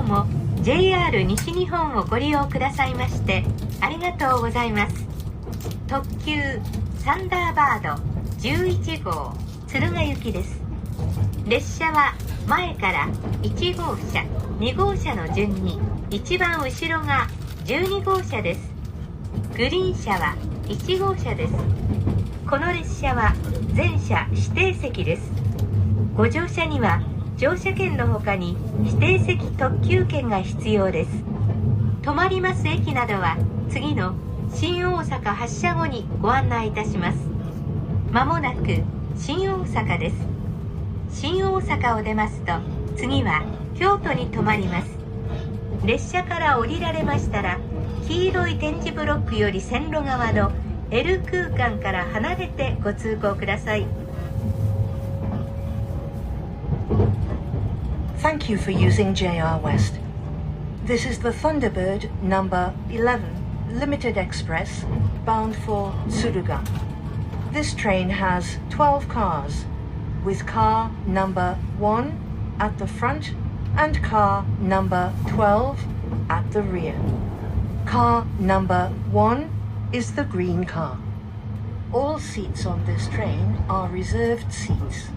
も JR 西日本をご利用くださいましてありがとうございます。特急サンダーバード11号敦賀行きです。列車は前から1号車2号車の順に一番後ろが12号車です。グリーン車は1号車です。この列車は全車指定席です。ご乗車には乗車券の他に指定席特急券が必要です。止まります駅などは次の新大阪発車後にご案内いたします。まもなく新大阪です。新大阪を出ますと次は京都に停まります。列車から降りられましたら黄色い点字ブロックより線路側の L 空間から離れてご通行ください。Thank you for using JR West. This is the Thunderbird number 11 Limited Express bound for Tsuruga. This train has 12 cars, with car number 1 at the front and car number 12 at the rear. Car number 1 is the green car. All seats on this train are reserved seats.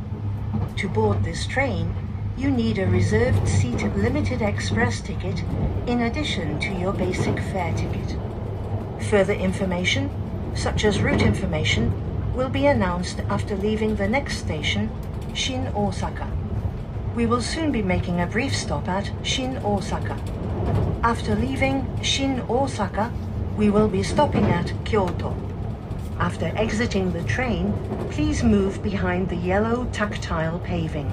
To board this train, you need a reserved seat limited express ticket in addition to your basic fare ticket. Further information, such as route information, will be announced after leaving the next station, Shin Osaka. We will soon be making a brief stop at Shin Osaka. After leaving Shin Osaka, we will be stopping at Kyoto. After exiting the train, please move behind the yellow tactile paving.